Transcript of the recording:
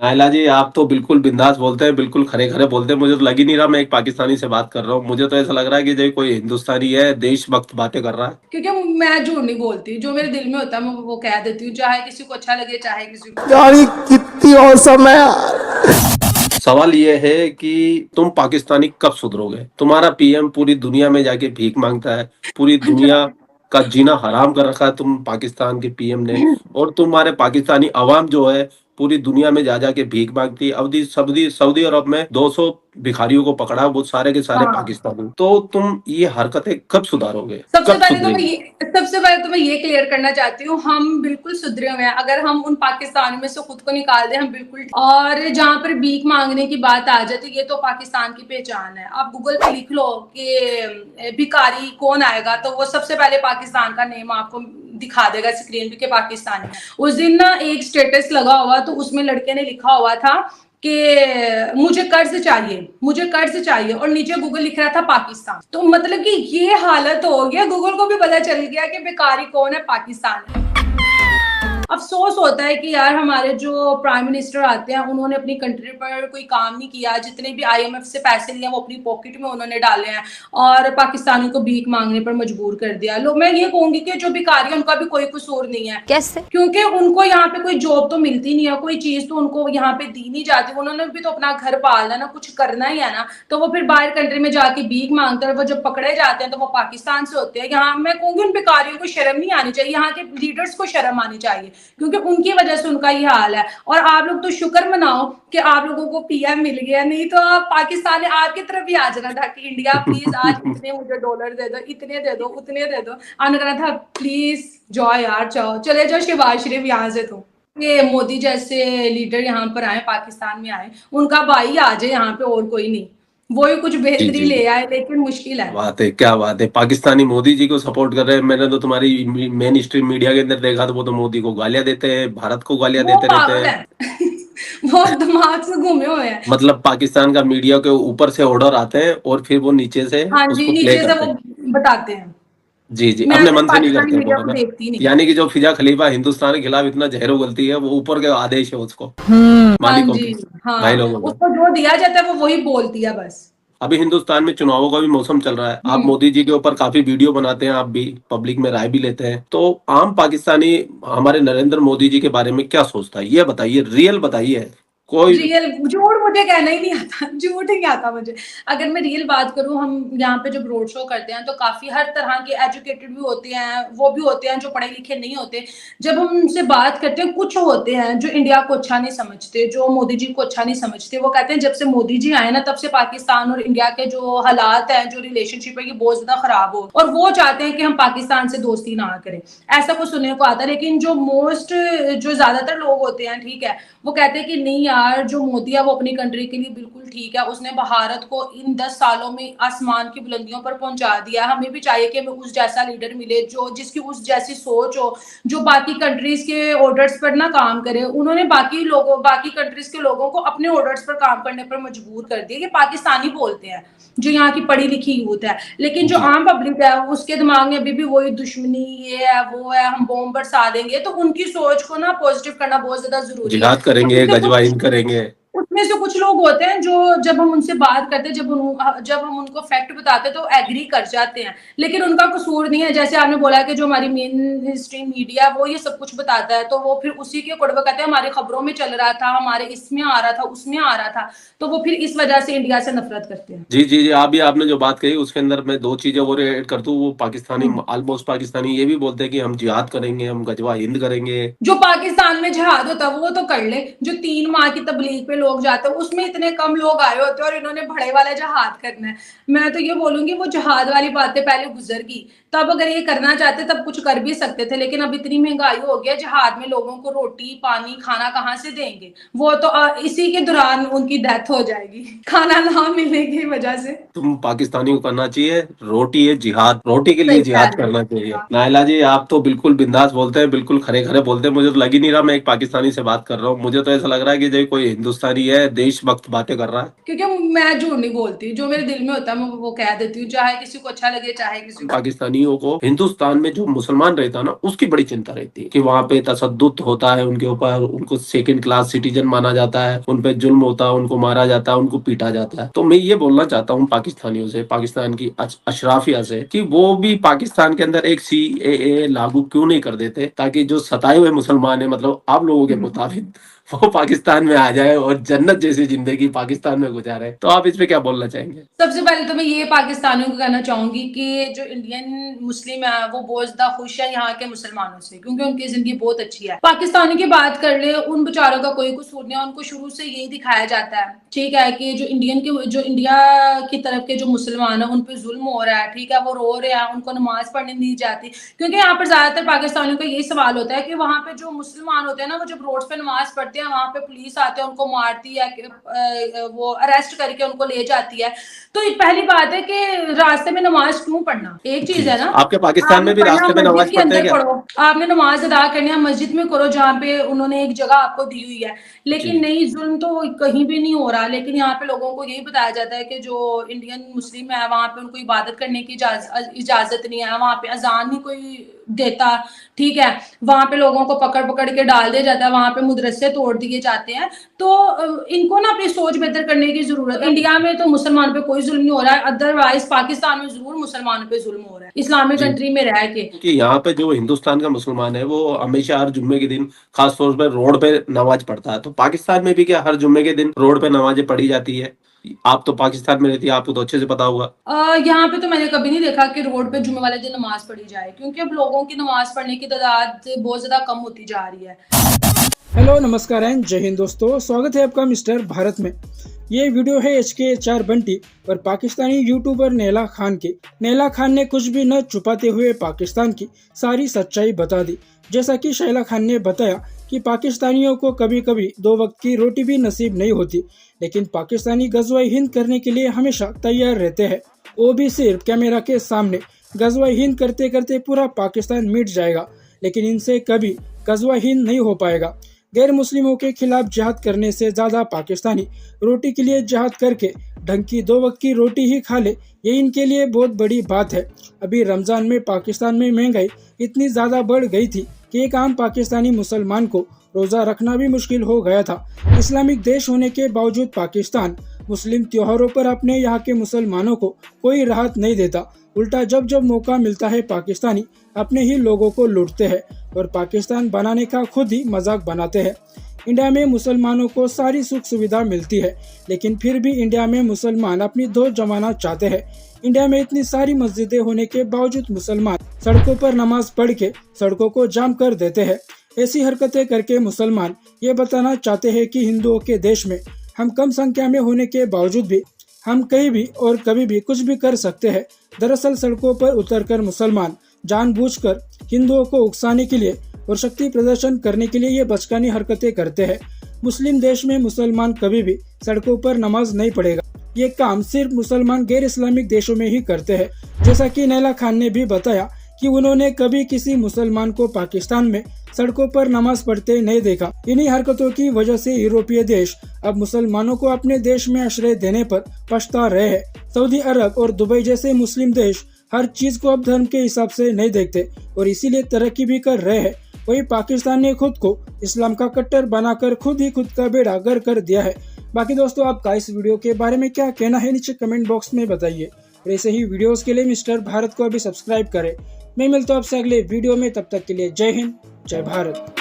नायला जी, आप तो बिल्कुल बिंदास बोलते हैं, बिल्कुल खरे-खरे बोलते हैं। मुझे तो लग ही नहीं रहा मैं एक पाकिस्तानी से बात कर रहा हूँ। मुझे तो ऐसा लग रहा है कि जो कोई हिंदुस्तानी है, देशभक्त बातें कर रहा है। क्योंकि मैं झूठ नहीं बोलती, जो मेरे दिल में होता है मैं वो कह देती हूँ, चाहे किसी को अच्छा लगे चाहे किसी को बुरा। यार कितनी औसम है यार। सवाल ये है कि तुम पाकिस्तानी कब सुधरोगे? तुम्हारा पीएम पूरी दुनिया में जाके भीख माँगता है। पूरी दुनिया का जीना हराम कर रखा है तुम पाकिस्तान के पीएम ने, और तुम्हारे पाकिस्तानी अवाम जो है पूरी दुनिया में जा के भीख माँगती है। अवधि सऊदी सऊदी अरब में 200 भिखारियों को पकड़ा, वो सारे के सारे हाँ। पाकिस्तानी। तो तुम ये हरकतें कब सुधारोगे? सबसे कब पहले तो सुधरेगी? सबसे पहले तो मैं ये क्लियर करना चाहती हूँ, हम बिल्कुल सुधरे हुए हैं। अगर हम उन पाकिस्तान में से खुद को निकाल दें, हम बिल्कुल। और जहाँ पर भीख मांगने की बात आ जाती है, ये तो पाकिस्तान की पहचान है। आप गूगल पे लिख लो कि भिखारी कौन आएगा, तो वो सबसे पहले पाकिस्तान का नेम आपको दिखा देगा स्क्रीन पे कि पाकिस्तान है। उस दिन ना एक स्टेटस लगा हुआ, तो उसमें लड़के ने लिखा हुआ था कि मुझे कर्ज चाहिए, और नीचे गूगल लिख रहा था पाकिस्तान। तो मतलब कि ये हालत हो गया, गूगल को भी पता चल गया कि भिखारी कौन है, पाकिस्तान है। अफसोस होता है कि यार हमारे जो प्राइम मिनिस्टर आते हैं, उन्होंने अपनी कंट्री पर कोई काम नहीं किया। जितने भी आईएमएफ से पैसे लिए वो अपनी पॉकेट में उन्होंने डाले हैं, और पाकिस्तानियों को भीख मांगने पर मजबूर कर दिया। लोग, मैं ये कहूंगी कि जो भिखारी है उनका भी कोई कसूर नहीं है। कैसे? क्योंकि उनको यहाँ पे कोई जॉब तो मिलती नहीं है, कोई चीज तो उनको यहाँ पे दी नहीं जाती। उन्होंने भी तो अपना घर पालना ना, कुछ करना ही है ना। तो वो फिर बाहर कंट्री में जाके भीख मांगते हैं। वो जब पकड़े जाते हैं तो वो पाकिस्तान से होते हैं। यहाँ मैं कहूंगी उन भिखारियों को शर्म नहीं आनी चाहिए, यहाँ के लीडर्स को शर्म आनी चाहिए, क्योंकि उनकी वजह से उनका ये हाल है। और आप लोग तो शुक्र मनाओ कि आप लोगों को पीएम मिल गया, नहीं तो आप पाकिस्तान ने आपकी तरफ भी आ जाना था कि इंडिया प्लीज आज इतने मुझे डॉलर दे दो, इतने दे दो, उतने दे दो। आपने कहना था प्लीज जाओ यार, जाओ, चले जाओ शहबाज शरीफ यहाँ से। तो ये मोदी जैसे लीडर यहाँ पर आए, पाकिस्तान में आए, उनका भाई आ जाए यहाँ पे, और कोई नहीं। वो ही कुछ जी, बेहतरी जी, जी। ले आए, लेकिन मुश्किल है। बात है, क्या बात है! पाकिस्तानी मोदी जी को सपोर्ट कर रहे हैं। मैंने तो तुम्हारी मेन स्ट्रीम मीडिया के अंदर देखा, तो वो तो मोदी को गालियां देते हैं, भारत को गालियां वो देते रहते पागल हैं। है। वो दिमाग से घूमे हुए हैं। मतलब पाकिस्तान का मीडिया के ऊपर से ऑर्डर आते हैं और फिर वो नीचे से हाँ जी, उसको प्ले नीचे से करते वो हैं। बताते हैं। जी, जी, मैं अपने तो मन से नहीं पाकिस्तानी करते मीडिया वो, है को ना? देखती नहीं। यानी कि जो फिजा खलीफा हिंदुस्तान के खिलाफ इतना जहर उगलती है, वो ऊपर के आदेश है उसको, हाँ मालिकों जी। के, भाई हाँ, लोगों का। उसको जो दिया जाता है वो वही बोलती है बस। अभी हिंदुस्तान में चुनावों का भी मौसम चल रहा है। आप हम्म। मोदी जी के ऊपर काफ़ी वीडियो बनाते हैं, आप भी पब्लिक में राय भी लेते हैं। तो आम पाकिस्तानी हमारे नरेंद्र मोदी जी के बारे में क्या सोचता है? ये बताइए, रियल बताइए। कोई रियल झूठ मुझे कहना ही नहीं आता, झूठ ही नहीं आता मुझे। अगर मैं रियल बात करूं, हम यहाँ पे जब रोड शो करते हैं तो काफी हर तरह के एजुकेटेड भी होते हैं, वो भी होते हैं जो पढ़े लिखे नहीं होते। जब हम उनसे बात करते हैं, कुछ होते हैं जो इंडिया को अच्छा नहीं समझते, जो मोदी जी को अच्छा नहीं समझते। वो कहते हैं जब से मोदी जी आए ना, तब से पाकिस्तान और इंडिया के जो हालात है, जो रिलेशनशिप है, ये बहुत ज्यादा खराब हो, और वो चाहते हैं कि हम पाकिस्तान से दोस्ती ना करें। ऐसा कुछ सुनने को आता है। लेकिन जो ज्यादातर लोग होते हैं, ठीक है, वो कहते हैं कि नहीं यार, जो मोदी है वो अपनी कंट्री के लिए बिल्कुल ठीक है। उसने भारत को इन 10 सालों में आसमान की बुलंदियों पर पहुंचा दिया। हमें भी चाहिए कि हमें उस जैसा लीडर मिले, जो जिसकी उस जैसी सोच हो, जो बाकी कंट्रीज के ऑर्डर्स पर ना काम करे। उन्होंने बाकी कंट्रीज के लोगों को अपने ऑर्डर्स पर काम करने पर मजबूर कर दिया। ये पाकिस्तानी बोलते हैं, जो यहाँ की पढ़ी लिखी यूथ है। लेकिन जो जी, आम पब्लिक है, उसके दिमाग में अभी भी वही दुश्मनी, ये है वो है, हम बॉम्ब बरसा देंगे। तो उनकी सोच को ना पॉजिटिव करना बहुत ज्यादा जरूरी है। जिहाद करेंगे, उसमें से कुछ गजवाइन करेंगे। उसमें से कुछ लोग होते हैं जो, जब हम उनसे बात करते हैं, जब हम उनको फैक्ट बताते हैं, तो एग्री कर जाते हैं। लेकिन उनका कसूर नहीं है। जैसे आपने बोला कि जो हमारी मेन हिस्ट्री मीडिया वो ये सब कुछ बताता है, तो वो फिर उसी के अकॉर्डिंग कहते हैं हमारी खबरों में चल रहा था, हमारे इसमें आ रहा था, उसमें आ रहा था। तो वो फिर इस वजह से इंडिया से नफरत करते हैं। जी, जी, जी। अभी आपने जो बात कही उसके अंदर मैं 2 चीज़ें और ऐड कर दूँ। वो पाकिस्तानी, हम्म। ऑलमोस्ट पाकिस्तानी ये भी बोलते हैं कि हम जिहाद करेंगे, हम गजवा हिंद करेंगे। जो पाकिस्तान में जहाद होता है वो तो कर ले। जो 3 माह की तबलीग पे लोग जाते हैं, उसमें इतने कम लोग आए होते हैं, और इन्होंने बड़े वाला जहाद करना है। मैं तो ये बोलूंगी वो जहाद वाली बातें पहले गुजर गई। तब अगर ये करना चाहते तब कुछ कर भी सकते थे। लेकिन अब इतनी महंगाई हो गई है, जहाद में लोगों को रोटी पानी खाना कहाँ से देंगे? वो तो इसी के दौरान उनकी डेथ हो जाएगी, खाना ना मिलने की वजह से। तुम पाकिस्तानी को करना चाहिए, रोटी है जिहाद, रोटी के लिए सही कह जिहाद रहे करना चाहिए। हो। नायला जी, आप तो बिल्कुल बिंदास बोलते हैं, बिल्कुल खरे-खरे बोलते हैं। मुझे तो लग ही नहीं रहा मैं एक पाकिस्तानी से बात कर रहा हूँ। मुझे तो ऐसा लग रहा है कि जो कोई हिंदुस्तानी है, है देशभक्त बातें कर रहा है? क्योंकि मैं झूठ नहीं बोलती, जो मेरे दिल में होता है मैं वो कह देती हूँ, चाहे किसी को अच्छा लगे चाहे किसी को। पाकिस्तानियों को हिंदुस्तान में जो मुसलमान रहता है ना, उसकी बड़ी चिंता रहती है कि वहाँ पे तशद्दुद होता है उनके ऊपर, उनको सेकंड क्लास सिटीजन माना जाता है, उन पे जुल्म होता है, उनको मारा जाता है, उनको पीटा जाता है। तो मैं ये बोलना चाहता हूँ पाकिस्तानियों से, पाकिस्तान की अशराफिया से, कि वो भी पाकिस्तान के अंदर एक CAA लागू क्यों नहीं कर देते, ताकि जो सताए हुए मुसलमान है, मतलब आप लोगों के मुताबिक, वो पाकिस्तान में आ जाए और जन्नत जैसी जिंदगी पाकिस्तान में गुजारे। तो आप इस पे क्या बोलना चाहेंगे? सबसे पहले तो मैं ये पाकिस्तानियों को कहना चाहूंगी कि जो इंडियन मुस्लिम है वो बहुत ज्यादा खुश है यहाँ के मुसलमानों से, क्योंकि उनकी जिंदगी बहुत अच्छी है। पाकिस्तानी की बात कर ले, उन बेचारों का कोई कसूर नहीं है, उनको शुरू से यही दिखाया जाता है, ठीक है, कि जो इंडिया की तरफ के जो मुसलमान है उन पर जुल्म हो रहा है, ठीक है, वो रो रहे हैं, उनको नमाज पढ़ने नहीं जाती। क्योंकि यहाँ पर ज्यादातर पाकिस्तानियों का यही सवाल होता है कि वहां पे जो मुसलमान होते हैं ना, वो जब रोड पे नमाज पढ़ते हैं, वहां पे पुलिस आते हैं, उनको मारती है, वो अरेस्ट करके उनको ले जाती है। तो पहली बात है कि रास्ते में नमाज क्यों पढ़ना, एक चीज है ना। आपके पाकिस्तान में भी रास्ते में नमाज पढ़ते हैं क्या? पढ़ो, आपने नमाज अदा करनी है, मस्जिद में करो जहाँ पे उन्होंने एक जगह आपको दी हुई है, लेकिन नहीं, जुल्म तो कहीं भी नहीं हो रहा। लेकिन यहाँ पे लोगों को यही बताया जाता है कि जो इंडियन मुस्लिम है वहां पे उनको इबादत करने की इजाजत नहीं है, वहां पे अजान नहीं कोई देता, ठीक है, वहां पे लोगों को पकड़ पकड़ के डाल दिया जाता है, वहां पे मदरसे तोड़ दिए जाते हैं। तो इनको ना अपनी सोच बेहतर करने की जरूरत है। इंडिया में तो मुसलमान पे कोई जुल्म नहीं हो रहा है, अदरवाइज पाकिस्तान में जरूर मुसलमानों पे जुल्म हो रहा है, इस्लामिक कंट्री में रह के। कि यहाँ पे जो हिंदुस्तान का मुसलमान है वो हमेशा हर जुम्मे के दिन खास तौर पर रोड पे नमाज पढ़ता है, तो पाकिस्तान में भी क्या हर जुम्मे के दिन रोड पे नमाजें पढ़ी जाती है? आप तो पाकिस्तान में रहती है, आपको तो अच्छे से पता होगा। यहाँ पे तो मैंने कभी नहीं देखा कि रोड पे जुम्मे वाले दिन नमाज पढ़ी जाए, क्योंकि अब लोगों की नमाज पढ़ने की तादाद बहुत ज्यादा कम होती जा रही है। हेलो, नमस्कार एंड जय हिंद दोस्तों, स्वागत है आपका मिस्टर भारत में। ये वीडियो है HK4 बंटी और पाकिस्तानी यूट्यूबर नैला खान की। नैला खान ने कुछ भी न छुपाते हुए पाकिस्तान की सारी सच्चाई बता दी। जैसा कि शैला खान ने बताया कि पाकिस्तानियों को कभी कभी 2 वक्त की रोटी भी नसीब नहीं होती, लेकिन पाकिस्तानी गज़वा हिंद करने के लिए हमेशा तैयार रहते हैं। वो भी सिर्फ कैमरा के सामने। गज़वा हिंद करते करते पूरा पाकिस्तान मिट जाएगा, लेकिन इनसे कभी गज़वा हिंद नहीं हो पाएगा। गैर मुस्लिमों के खिलाफ जिहाद करने से ज्यादा पाकिस्तानी रोटी के लिए जिहाद करके ढंग की 2 वक्त की रोटी ही खा ले, ये इनके लिए बहुत बड़ी बात है। अभी रमजान में पाकिस्तान में महंगाई इतनी ज्यादा बढ़ गई थी कि एक आम पाकिस्तानी मुसलमान को रोजा रखना भी मुश्किल हो गया था। इस्लामिक देश होने के बावजूद पाकिस्तान मुस्लिम त्योहारों पर अपने यहाँ के मुसलमानों को कोई राहत नहीं देता। उल्टा जब जब मौका मिलता है पाकिस्तानी अपने ही लोगों को लूटते हैं और पाकिस्तान बनाने का खुद ही मजाक बनाते हैं। इंडिया में मुसलमानों को सारी सुख सुविधा मिलती है, लेकिन फिर भी इंडिया में मुसलमान अपनी दो जमाना चाहते हैं। इंडिया में इतनी सारी मस्जिदें होने के बावजूद मुसलमान सड़कों पर नमाज पढ़ के सड़कों को जाम कर देते हैं। ऐसी हरकतें करके मुसलमान ये बताना चाहते हैं कि हिंदुओं के देश में हम कम संख्या में होने के बावजूद भी हम कहीं भी और कभी भी कुछ भी कर सकते हैं। दरअसल सड़कों पर उतरकर मुसलमान जानबूझकर हिंदुओं को उकसाने के लिए और शक्ति प्रदर्शन करने के लिए ये बचकानी हरकतें करते हैं। मुस्लिम देश में मुसलमान कभी भी सड़कों पर नमाज नहीं पढ़ेगा। ये काम सिर्फ मुसलमान गैर इस्लामिक देशों में ही करते हैं। जैसा कि नैला खान ने भी बताया कि उन्होंने कभी किसी मुसलमान को पाकिस्तान में सड़कों पर नमाज पढ़ते नहीं देखा। इन्हीं हरकतों की वजह से यूरोपीय देश अब मुसलमानों को अपने देश में आश्रय देने पर पछता रहे हैं। सऊदी अरब और दुबई जैसे मुस्लिम देश हर चीज को अब धर्म के हिसाब से नहीं देखते और इसीलिए तरक्की भी कर रहे हैं। वही पाकिस्तान ने खुद को इस्लाम का कट्टर बनाकर खुद ही खुद का बेड़ा गर्क कर दिया है। बाकी दोस्तों, आपका इस वीडियो के बारे में क्या कहना है नीचे कमेंट बॉक्स में बताइए। और ऐसे ही वीडियोस के लिए मिस्टर भारत को अभी सब्सक्राइब करें। मैं मिलता हूं आपसे अगले वीडियो में, तब तक के लिए जय हिंद, जय भारत।